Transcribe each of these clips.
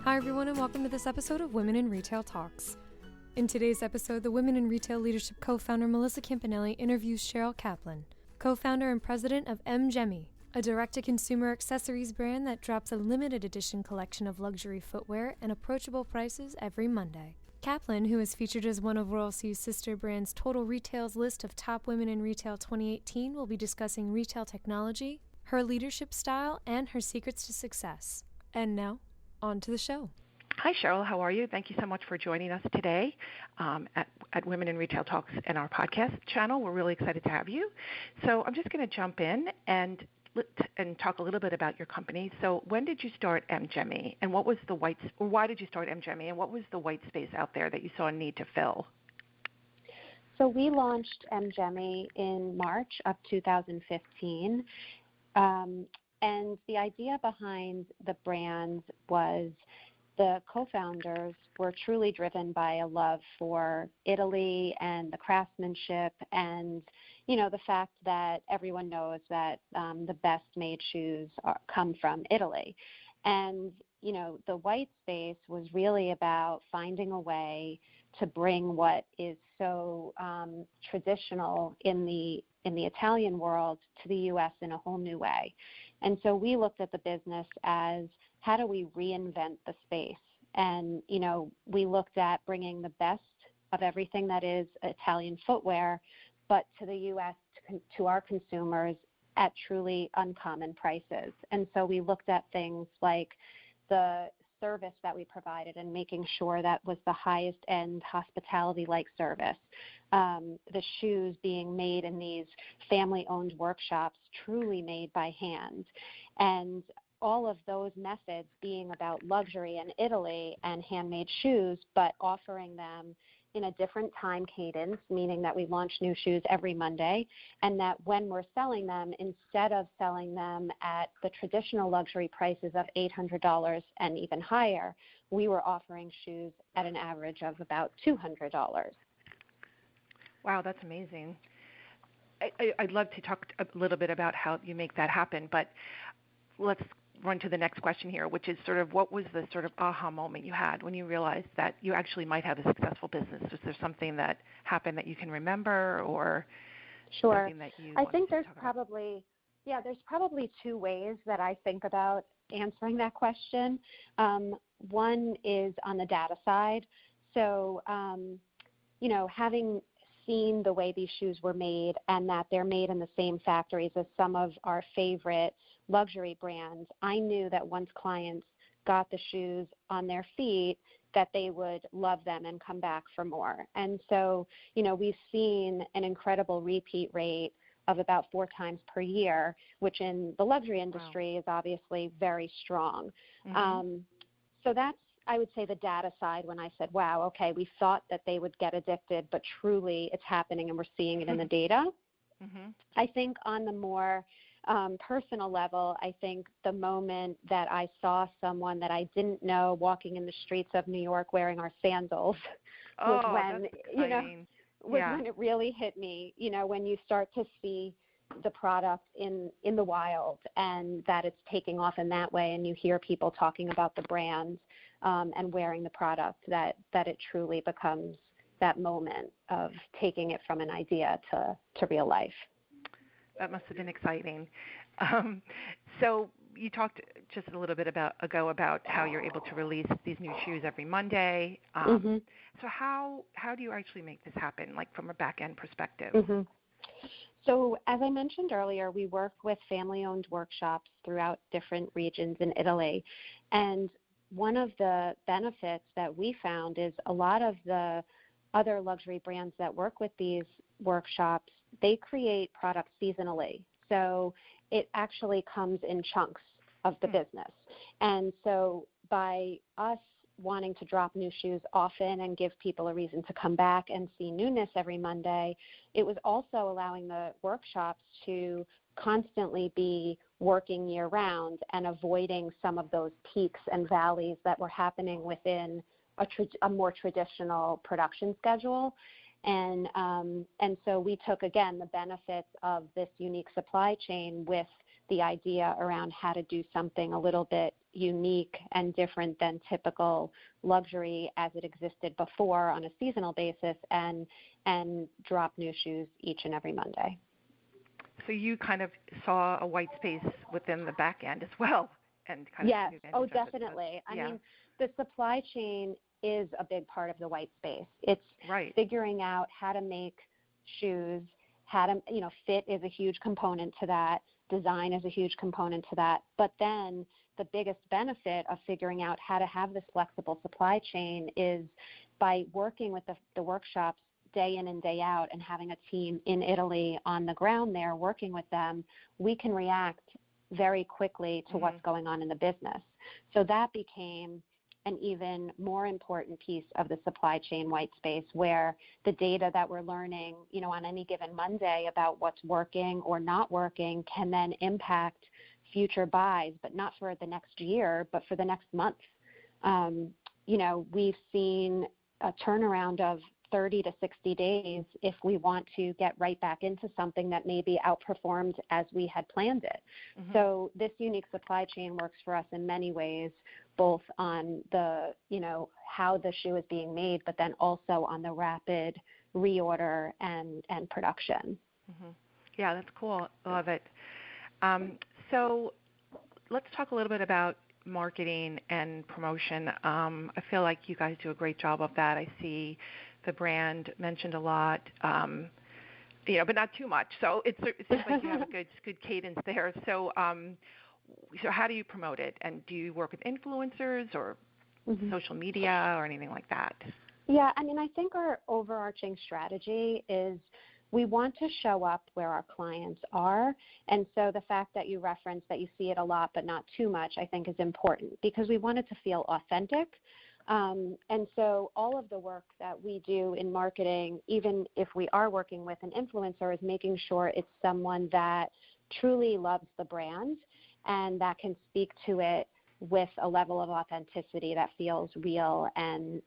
Hi everyone and welcome to this episode of Women in Retail Talks. In today's episode, the Women in Retail Leadership co-founder Melissa Campanelli interviews Cheryl Kaplan, co-founder and president of M.Gemi, a direct-to-consumer accessories brand that drops a limited edition collection of luxury footwear and approachable prices every Monday. Kaplan, who is featured as one of Royal C's sister brands Total Retail's list of top women in retail 2018, will be discussing retail technology, her leadership style, and her secrets to success. And now, on to the show. Hi, Cheryl. How are you? Thank you so much for joining us today at Women in Retail Talks in our podcast channel. We're really excited to have you. So I'm just going to jump in and talk a little bit about your company. So when did you start M.Gemi, and what was the why did you start M.Gemi, and what was the white space out there that you saw a need to fill? So we launched M.Gemi in March of 2015, and the idea behind the brand was the co-founders were truly driven by a love for Italy and the craftsmanship and, the fact that everyone knows that the best made shoes come from Italy. And, the white space was really about finding a way to bring what is so traditional in the Italian world to the U.S. in a whole new way. And so we looked at the business as, how do we reinvent the space? And, we looked at bringing the best of everything that is Italian footwear, but to the U.S., to our consumers at truly uncommon prices. And so we looked at things like the service that we provided and making sure that was the highest end hospitality-like service. The shoes being made in these family-owned workshops, truly made by hand. And all of those methods being about luxury and Italy and handmade shoes, but offering them in a different time cadence, meaning that we launch new shoes every Monday, and that when we're selling them, instead of selling them at the traditional luxury prices of $800 and even higher, we were offering shoes at an average of about $200. Wow, that's amazing. I'd love to talk a little bit about how you make that happen, but let's run to the next question here, which is sort of, what was the sort of aha moment you had when you realized that you actually might have a successful business? Was there something that happened that you can remember, or something that you I think there's probably two ways that I think about answering that question. One is on the data side. So, having seen the way these shoes were made and that they're made in the same factories as some of our favorite luxury brands, I knew that once clients got the shoes on their feet, that they would love them and come back for more. And so, we've seen an incredible repeat rate of about 4 times per year, which in the luxury industry is obviously very strong. Mm-hmm. So that's, I would say, the data side when I said, wow, okay, we thought that they would get addicted, but truly it's happening and we're seeing it in the data. Mm-hmm. I think on the more personal level, I think the moment that I saw someone that I didn't know walking in the streets of New York wearing our sandals was when, when it really hit me, when you start to see the product in the wild and that it's taking off in that way, and you hear people talking about the brand and wearing the product, that it truly becomes that moment of taking it from an idea to real life. That must have been exciting. So you talked just a little bit ago about how you're able to release these new shoes every Monday. Mm-hmm. So how do you actually make this happen, like from a back-end perspective? Mm-hmm. So as I mentioned earlier, we work with family-owned workshops throughout different regions in Italy. And one of the benefits that we found is a lot of the other luxury brands that work with these workshops, they create products seasonally. So it actually comes in chunks of the business. And so by us wanting to drop new shoes often and give people a reason to come back and see newness every Monday, it was also allowing the workshops to constantly be working year-round and avoiding some of those peaks and valleys that were happening within a more traditional production schedule. And so we took, again, the benefits of this unique supply chain with the idea around how to do something a little bit unique and different than typical luxury as it existed before on a seasonal basis, and drop new shoes each and every Monday. So you kind of saw a white space within the back end as well, and kind yes. of Definitely. I yeah. mean, the supply chain is a big part of the white space. It's right. figuring out how to make shoes, how to, fit is a huge component to that. Design is a huge component to that. But then the biggest benefit of figuring out how to have this flexible supply chain is by working with the workshops day in and day out and having a team in Italy on the ground there working with them, we can react very quickly to what's going on in the business. So that became an even more important piece of the supply chain white space, where the data that we're learning, on any given Monday about what's working or not working can then impact future buys, but not for the next year, but for the next month. We've seen a turnaround of 30 to 60 days if we want to get right back into something that maybe outperformed as we had planned it. So this unique supply chain works for us in many ways, both on the, how the shoe is being made, but then also on the rapid reorder and production. Yeah, that's cool. I love it. So let's talk a little bit about marketing and promotion. I feel like you guys do a great job of that. I see the brand mentioned a lot, but not too much. So it seems like you have a good cadence there. So so how do you promote it? And do you work with influencers or social media or anything like that? Yeah, I think our overarching strategy is we want to show up where our clients are. And so the fact that you referenced that you see it a lot but not too much, I think is important, because we want it to feel authentic. And so all of the work that we do in marketing, even if we are working with an influencer, is making sure it's someone that truly loves the brand and that can speak to it with a level of authenticity that feels real and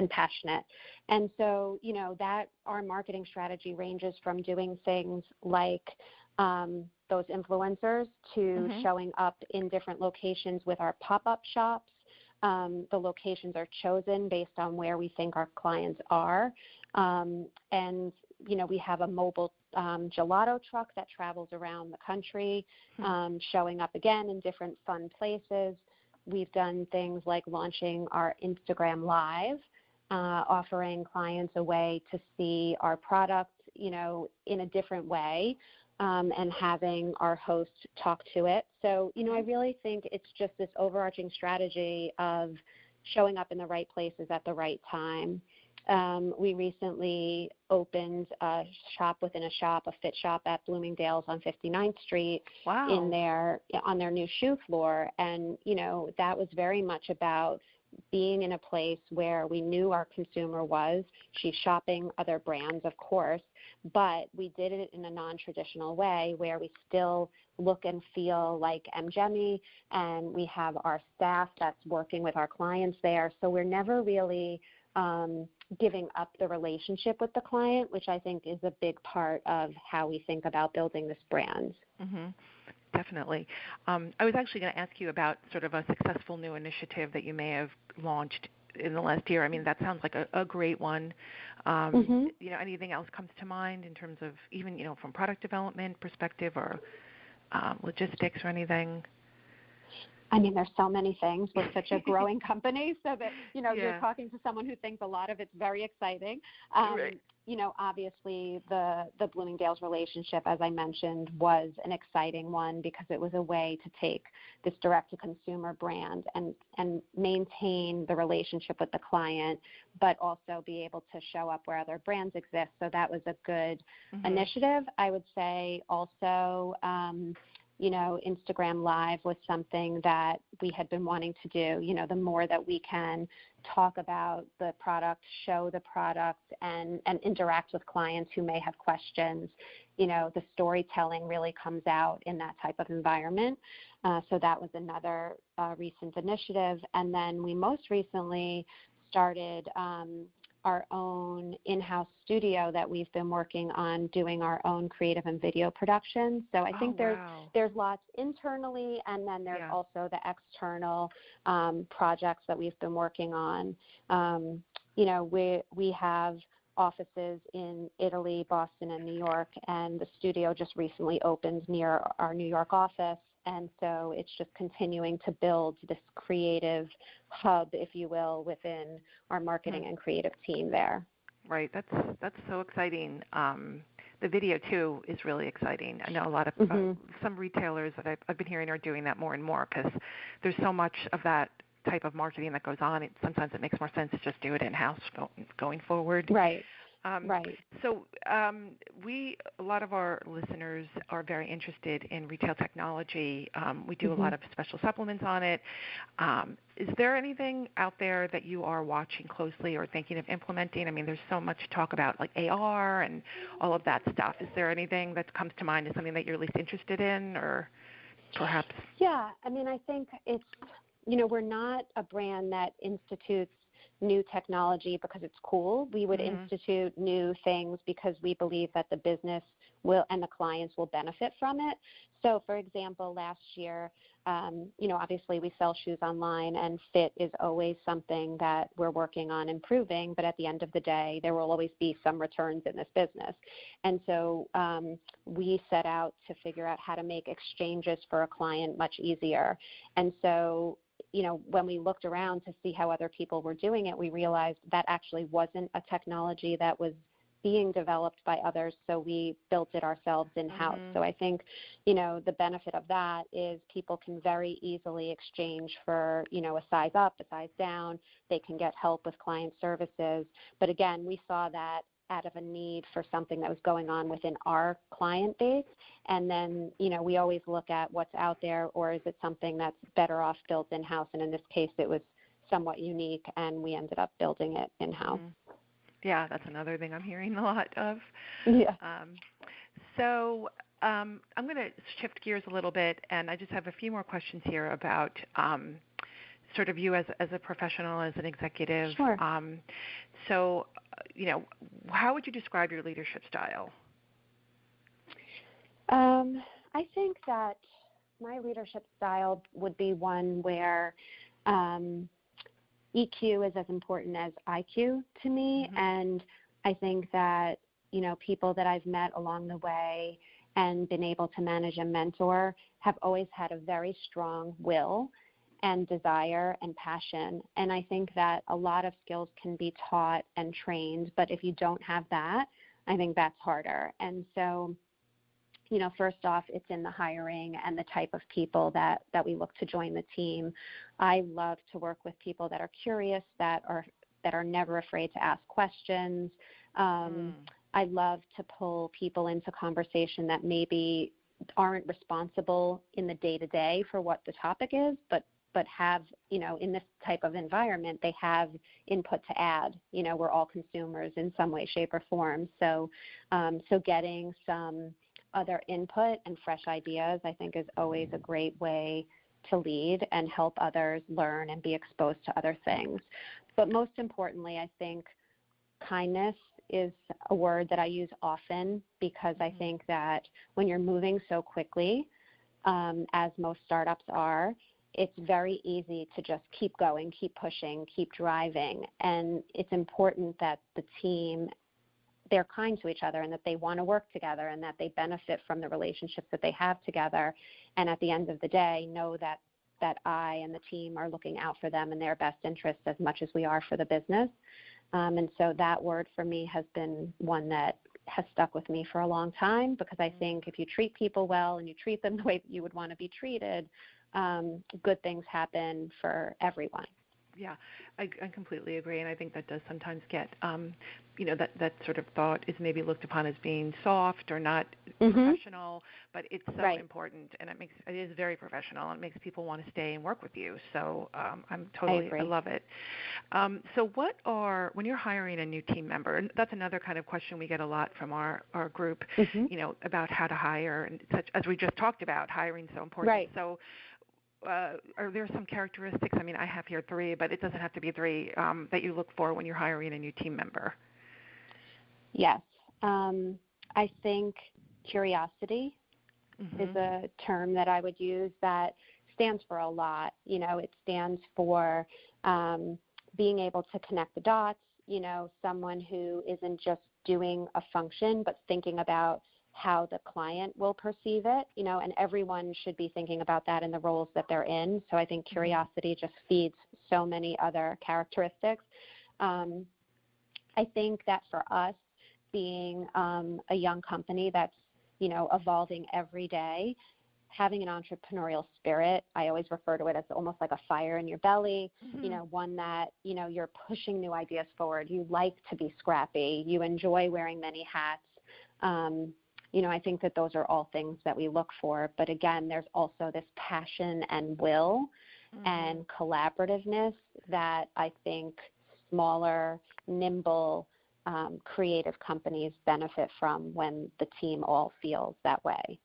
passionate. And so, that our marketing strategy ranges from doing things like those influencers to showing up in different locations with our pop-up shops. The locations are chosen based on where we think our clients are. And, we have a mobile gelato truck that travels around the country, showing up again in different fun places. We've done things like launching our Instagram Live, offering clients a way to see our product, in a different way, and having our host talk to it. So, I really think it's just this overarching strategy of showing up in the right places at the right time. We recently opened a shop within a shop, a fit shop at Bloomingdale's on 59th Street. Wow. On their new shoe floor. And, that was very much about being in a place where we knew our consumer was. She's shopping other brands, of course, but we did it in a non-traditional way where we still look and feel like M.Gemi, and we have our staff that's working with our clients there. So we're never really giving up the relationship with the client, which I think is a big part of how we think about building this brand. Definitely. I was actually going to ask you about sort of a successful new initiative that you may have launched in the last year. That sounds like a great one. Anything else comes to mind in terms of even, from product development perspective or logistics or anything? There's so many things. We're such a growing company, so that, you're talking to someone who thinks a lot of it's very exciting. Right. Obviously the Bloomingdale's relationship, as I mentioned, was an exciting one because it was a way to take this direct-to-consumer brand and maintain the relationship with the client, but also be able to show up where other brands exist. So that was a good initiative. I would say also, Instagram Live was something that we had been wanting to do. The more that we can talk about the product, show the product, and interact with clients who may have questions, the storytelling really comes out in that type of environment. So that was another recent initiative. And then we most recently started our own in-house studio that we've been working on doing our own creative and video production. So I think there's lots internally, and then there's also the external projects that we've been working on. We have offices in Italy, Boston, and New York, and the studio just recently opened near our New York office. And so it's just continuing to build this creative hub, if you will, within our marketing and creative team there. Right. That's so exciting. The video, too, is really exciting. I know a lot of some retailers that I've been hearing are doing that more and more because there's so much of that type of marketing that goes on. Sometimes it makes more sense to just do it in-house going forward. Right. Right. So a lot of our listeners are very interested in retail technology. We do a lot of special supplements on it. Is there anything out there that you are watching closely or thinking of implementing? I mean, there's so much talk about like AR and all of that stuff. Is there anything that comes to mind as something that you're least interested in, or perhaps? Yeah. I mean, I think it's, we're not a brand that institutes new technology because it's cool. We would institute new things because we believe that the business will and the clients will benefit from it. So, for example, last year, obviously we sell shoes online, and fit is always something that we're working on improving. But at the end of the day, there will always be some returns in this business. And so we set out to figure out how to make exchanges for a client much easier. And so when we looked around to see how other people were doing it, we realized that actually wasn't a technology that was being developed by others, so we built it ourselves in-house. So I think, the benefit of that is people can very easily exchange for, a size up, a size down. They can get help with client services. But again, we saw that out of a need for something that was going on within our client base. And then, we always look at what's out there, or is it something that's better off built in-house? And in this case, it was somewhat unique, and we ended up building it in-house. Yeah, that's another thing I'm hearing a lot of. Yeah. So I'm going to shift gears a little bit, and I just have a few more questions here about sort of you as a professional, as an executive. Sure. So, how would you describe your leadership style? I think that my leadership style would be one where EQ is as important as IQ to me. And I think that, people that I've met along the way and been able to manage and mentor have always had a very strong will and desire and passion. And I think that a lot of skills can be taught and trained, but if you don't have that, I think that's harder. And so, first off, it's in the hiring and the type of people that we look to join the team. I love to work with people that are curious, that are never afraid to ask questions. I love to pull people into conversation that maybe aren't responsible in the day-to-day for what the topic is, but have, in this type of environment, they have input to add. We're all consumers in some way, shape, or form. So getting some other input and fresh ideas, I think, is always a great way to lead and help others learn and be exposed to other things. But most importantly, I think kindness is a word that I use often, because I think that when you're moving so quickly, as most startups are, it's very easy to just keep going, keep pushing, keep driving. And it's important that the team, they're kind to each other, and that they want to work together, and that they benefit from the relationships that they have together. And at the end of the day, know that I and the team are looking out for them and their best interests as much as we are for the business. And so that word for me has been one that has stuck with me for a long time, because I think if you treat people well and you treat them the way that you would want to be treated, good things happen for everyone. Yeah, I completely agree, and I think that does sometimes get, that sort of thought is maybe looked upon as being soft or not professional, but it's so important, and it is very professional, and it makes people want to stay and work with you. So I love it. So when you're hiring a new team member, and that's another kind of question we get a lot from our group, about how to hire, and such, as we just talked about, hiring is so important. Right. So are there some characteristics? I mean, I have here 3, but it doesn't have to be 3 that you look for when you're hiring a new team member. Yes. I think curiosity is a term that I would use that stands for a lot. It stands for being able to connect the dots, someone who isn't just doing a function but thinking about how the client will perceive it, and everyone should be thinking about that in the roles that they're in. So I think curiosity just feeds so many other characteristics. I think that for us, being a young company that's, evolving every day, having an entrepreneurial spirit, I always refer to it as almost like a fire in your belly, one that, you're pushing new ideas forward. You like to be scrappy. You enjoy wearing many hats. I think that those are all things that we look for. But again, there's also this passion and will and collaborativeness that I think smaller, nimble, creative companies benefit from when the team all feels that way.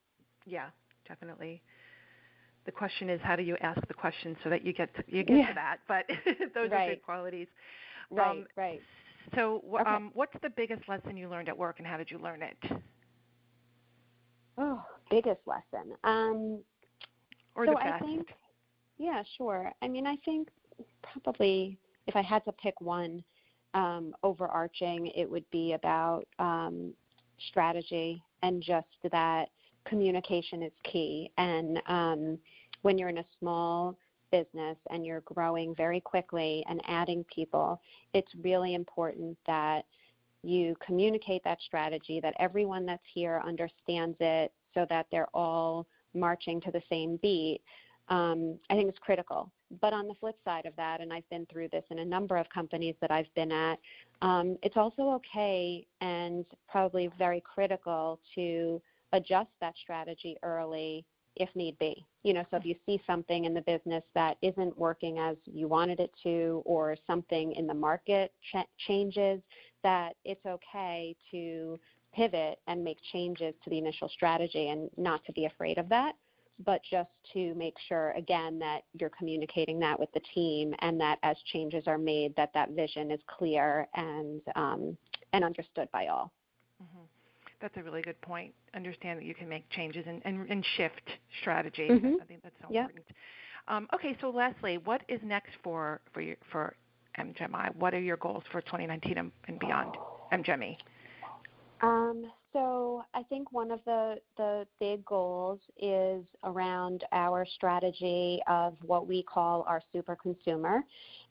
Yeah, definitely. The question is, how do you ask the question so that you get to that? But those are good qualities. Right. So, what's the biggest lesson you learned at work, and how did you learn it? Oh, biggest lesson. Or the best. Yeah, sure. I mean, I think probably if I had to pick one overarching, it would be about strategy and just that communication is key. And when you're in a small business and you're growing very quickly and adding people, it's really important that you communicate that strategy, that everyone that's here understands it so that they're all marching to the same beat. I think it's critical. But on the flip side of that, and I've been through this in a number of companies that I've been at, it's also okay and probably very critical to adjust that strategy early if need be. So if you see something in the business that isn't working as you wanted it to, or something in the market changes, that it's okay to pivot and make changes to the initial strategy, and not to be afraid of that, but just to make sure, again, that you're communicating that with the team, and that as changes are made, that vision is clear and understood by all. Mm-hmm. That's a really good point. Understand that you can make changes and shift strategy. I think that's so important. Okay, so lastly, what is next for M.Gemi? What are your goals for 2019 and beyond M.Gemi? So I think one of the big goals is around our strategy of what we call our super consumer,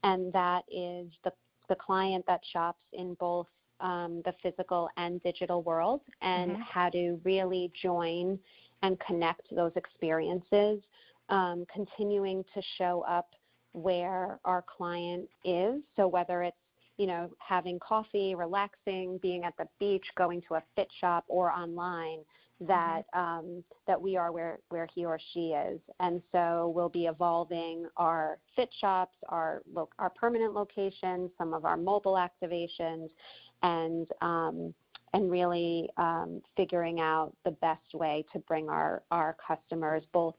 and that is the client that shops in both the physical and digital world, and how to really join and connect those experiences, continuing to show up where our client is. So whether it's having coffee, relaxing, being at the beach, going to a fit shop, or online, that we are where he or she is. And so we'll be evolving our fit shops, our permanent locations, some of our mobile activations, and really figuring out the best way to bring our customers, both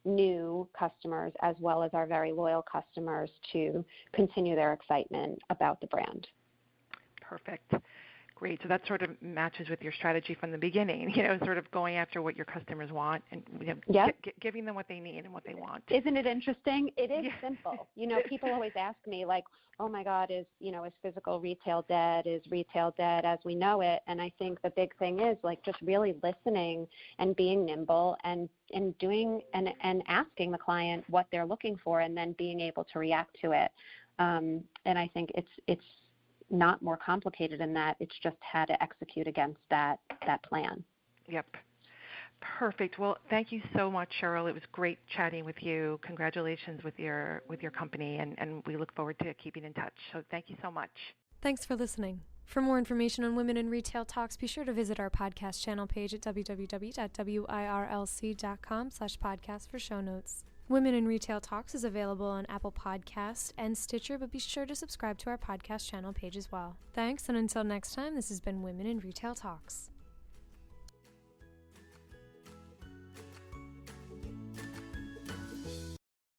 new customers as well as our very loyal customers, to continue their excitement about the brand. Perfect. Great. So that sort of matches with your strategy from the beginning, sort of going after what your customers want and giving them what they need and what they want. Isn't it interesting? It is simple. People always ask me, like, oh my God, is physical retail dead? Is retail dead as we know it? And I think the big thing is like just really listening and being nimble and doing and asking the client what they're looking for, and then being able to react to it. And I think it's not more complicated than that. It's just how to execute against that plan. Yep. Perfect. Well, thank you so much, Cheryl. It was great chatting with you. Congratulations with your company, and we look forward to keeping in touch. So thank you so much. Thanks for listening. For more information on Women in Retail Talks, be sure to visit our podcast channel page at www.wirlc.com/podcast for show notes. Women in Retail Talks is available on Apple Podcasts and Stitcher, but be sure to subscribe to our podcast channel page as well. Thanks, and until next time, this has been Women in Retail Talks.